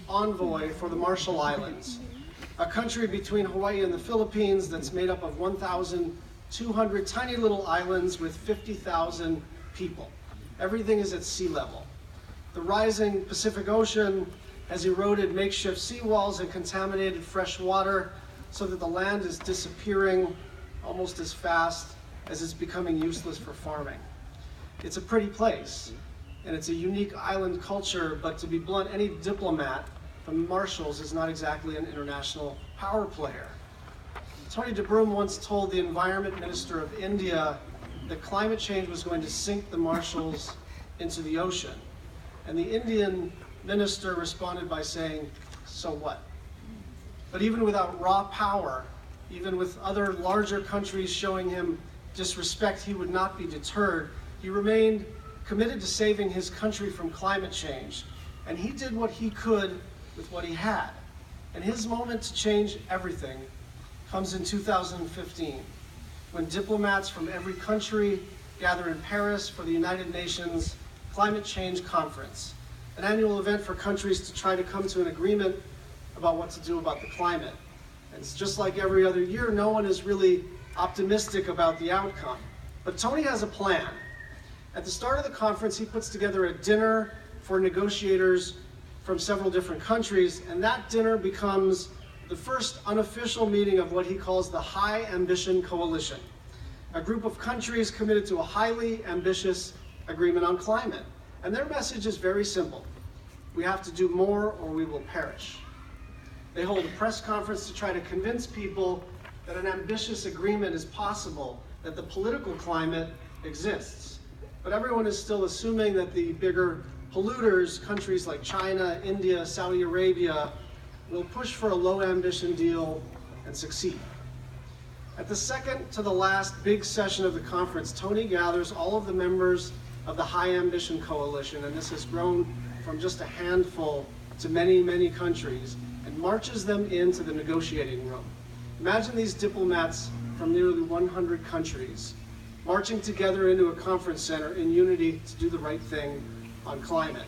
envoy for the Marshall Islands, a country between Hawaii and the Philippines that's made up of 1,200 tiny little islands with 50,000 people. Everything is at sea level. The rising Pacific Ocean has eroded makeshift seawalls and contaminated fresh water so that the land is disappearing almost as fast as it's becoming useless for farming. It's a pretty place, and it's a unique island culture, but to be blunt, any diplomat from the Marshalls is not exactly an international power player. Tony DeBrum once told the Environment Minister of India that climate change was going to sink the Marshalls into the ocean. And the Indian minister responded by saying, so what? But even without raw power, even with other larger countries showing him disrespect, he would not be deterred. He remained committed to saving his country from climate change. And he did what he could with what he had. And his moment to change everything comes in 2015, when diplomats from every country gather in Paris for the United Nations Climate Change Conference, an annual event for countries to try to come to an agreement about what to do about the climate. And it's just like every other year, no one is really optimistic about the outcome. But Tony has a plan. At the start of the conference, he puts together a dinner for negotiators from several different countries, and that dinner becomes the first unofficial meeting of what he calls the High Ambition Coalition, a group of countries committed to a highly ambitious agreement on climate. And their message is very simple. We have to do more or we will perish. They hold a press conference to try to convince people that an ambitious agreement is possible, that the political climate exists. But everyone is still assuming that the bigger polluters, countries like China, India, Saudi Arabia, will push for a low ambition deal and succeed. At the second to the last big session of the conference, Tony gathers all of the members of the High Ambition Coalition, and this has grown from just a handful to many, many countries, and marches them into the negotiating room. Imagine these diplomats from nearly 100 countries marching together into a conference center in unity to do the right thing on climate.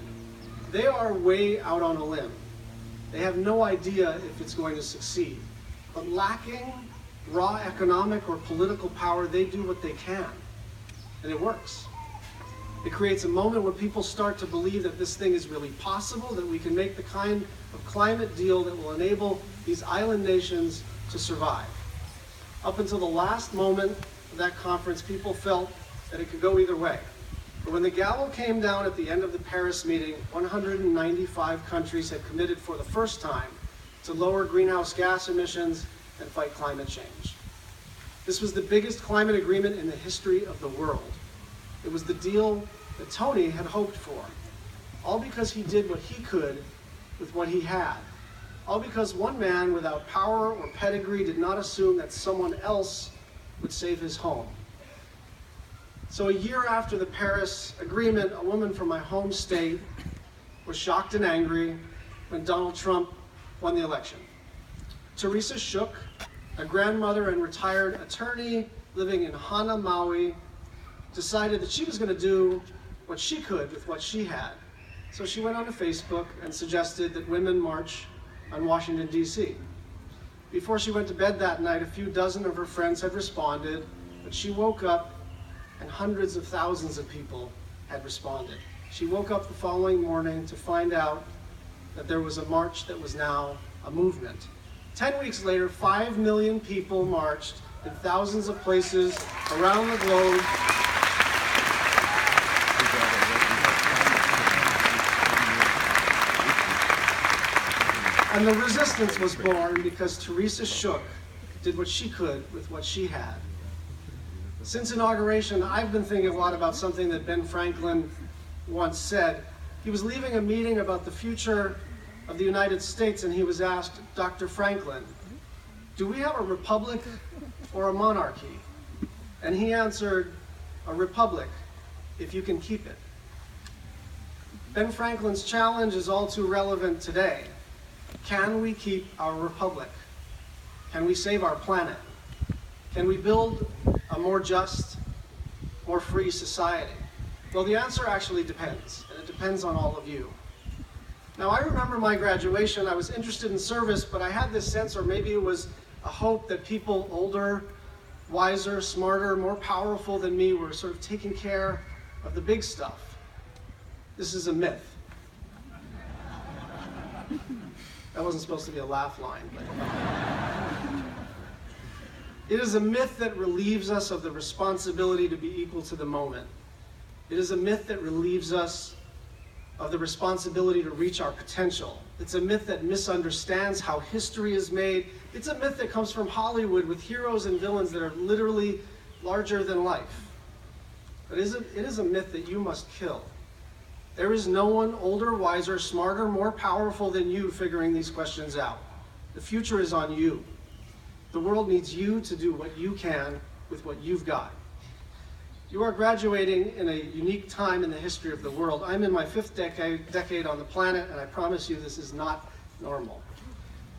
They are way out on a limb. They have no idea if it's going to succeed. But lacking raw economic or political power, they do what they can, and it works. It creates a moment when people start to believe that this thing is really possible, that we can make the kind of climate deal that will enable these island nations to survive. Up until the last moment of that conference, people felt that it could go either way. But when the gavel came down at the end of the Paris meeting, 195 countries had committed for the first time to lower greenhouse gas emissions and fight climate change. This was the biggest climate agreement in the history of the world. It was the deal that Tony had hoped for, all because he did what he could with what he had, all because one man without power or pedigree did not assume that someone else would save his home. So a year after the Paris Agreement, a woman from my home state was shocked and angry when Donald Trump won the election. Teresa Shook, a grandmother and retired attorney living in Hana, Maui, decided that she was going to do what she could with what she had. So she went onto Facebook and suggested that women march on Washington, D.C. Before she went to bed that night, a few dozen of her friends had responded, but she woke up and hundreds of thousands of people had responded. She woke up the following morning to find out that there was a march that was now a movement. 10 weeks later, 5 million people marched in thousands of places around the globe. And the resistance was born because Teresa Shook did what she could with what she had. Since inauguration, I've been thinking a lot about something that Ben Franklin once said. He was leaving a meeting about the future of the United States, and he was asked, Dr. Franklin, do we have a republic or a monarchy? And he answered, a republic, if you can keep it. Ben Franklin's challenge is all too relevant today. Can we keep our republic? Can we save our planet? Can we build a more just, more free society? Well, the answer actually depends, and it depends on all of you. Now, I remember my graduation. I was interested in service, but I had this sense, or maybe it was a hope, that people older, wiser, smarter, more powerful than me were sort of taking care of the big stuff. This is a myth. That wasn't supposed to be a laugh line, but it is a myth that relieves us of the responsibility to be equal to the moment. It is a myth that relieves us of the responsibility to reach our potential. It's a myth that misunderstands how history is made. It's a myth that comes from Hollywood with heroes and villains that are literally larger than life. But it is a myth that you must kill. There is no one older, wiser, smarter, more powerful than you figuring these questions out. The future is on you. The world needs you to do what you can with what you've got. You are graduating in a unique time in the history of the world. I'm in my 5th decade on the planet, and I promise you this is not normal.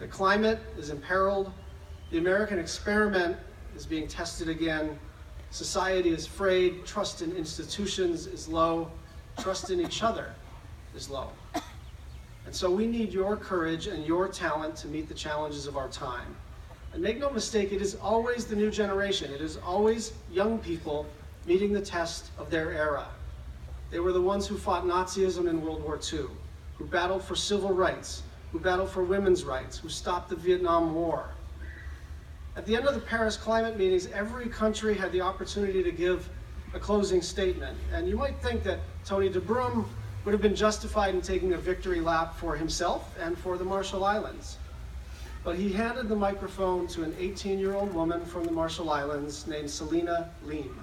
The climate is imperiled. The American experiment is being tested again. Society is frayed. Trust in institutions is low. Trust in each other is low. And so we need your courage and your talent to meet the challenges of our time. And make no mistake, it is always the new generation. It is always young people meeting the test of their era. They were the ones who fought Nazism in World War II, who battled for civil rights, who battled for women's rights, who stopped the Vietnam War. At the end of the Paris climate meetings, every country had the opportunity to give a closing statement. And you might think that Tony de Broom would have been justified in taking a victory lap for himself and for the Marshall Islands. But he handed the microphone to an 18-year-old woman from the Marshall Islands named Selena Leem.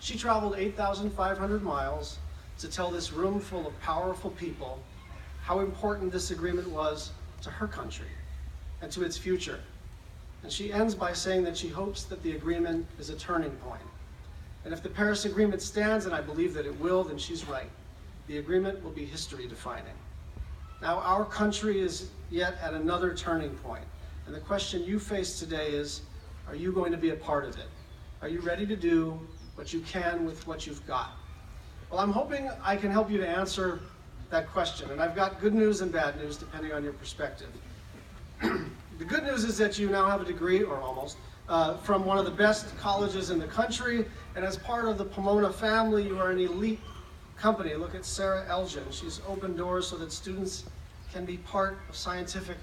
She traveled 8,500 miles to tell this room full of powerful people how important this agreement was to her country and to its future. And she ends by saying that she hopes that the agreement is a turning point. And if the Paris Agreement stands, and I believe that it will, then she's right. The agreement will be history defining. Now, our country is yet at another turning point. And the question you face today is, are you going to be a part of it? Are you ready to do what you can with what you've got? Well, I'm hoping I can help you to answer that question. And I've got good news and bad news depending on your perspective. The good news is that you now have a degree, or almost, from one of the best colleges in the country. And as part of the Pomona family, you are an elite company. Look at Sarah Elgin. She's opened doors so that students can be part of scientific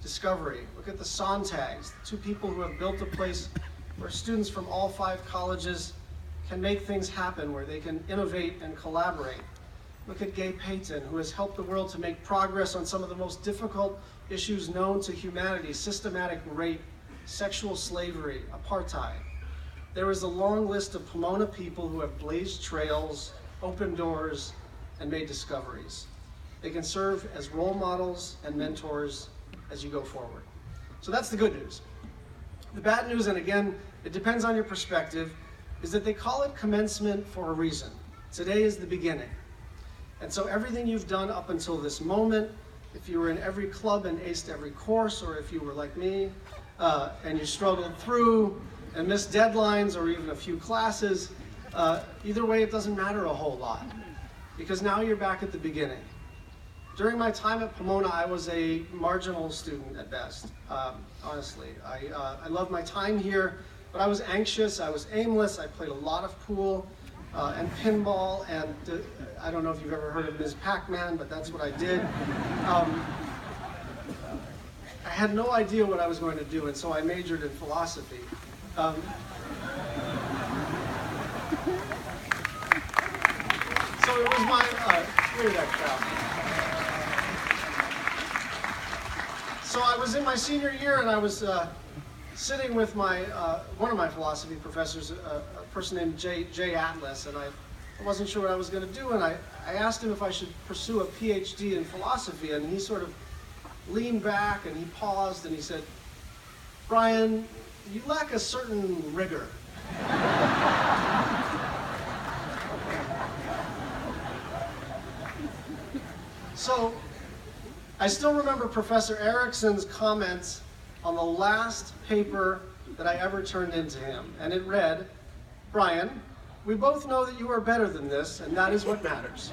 discovery. Look at the Sontags, the 2 people who have built a place where students from all 5 colleges can make things happen, where they can innovate and collaborate. Look at Gay Payton, who has helped the world to make progress on some of the most difficult issues known to humanity: systematic rape, sexual slavery, apartheid. There is a long list of Pomona people who have blazed trails, opened doors, and made discoveries. They can serve as role models and mentors as you go forward. So that's the good news. The bad news, and again, it depends on your perspective, is that they call it commencement for a reason. Today is the beginning. And so everything you've done up until this moment, if you were in every club and aced every course, or if you were like me, and you struggled through and missed deadlines or even a few classes, either way, it doesn't matter a whole lot, because now you're back at the beginning. During my time at Pomona, I was a marginal student at best, honestly. I loved my time here, but I was anxious, I was aimless, I played a lot of pool and pinball, and I don't know if you've ever heard of Ms. Pac-Man, but that's what I did. I had no idea what I was going to do, and so I majored in philosophy. So it was my, look at that crowd. So I was in my senior year, and I was sitting with my one of my philosophy professors, a person named Jay Atlas, and I wasn't sure what I was going to do, and I asked him if I should pursue a PhD in philosophy, and he sort of leaned back and he paused and he said, "Brian, you lack a certain rigor." So I still remember Professor Erickson's comments on the last paper that I ever turned into him, and it read, "Brian, we both know that you are better than this, and that is what matters."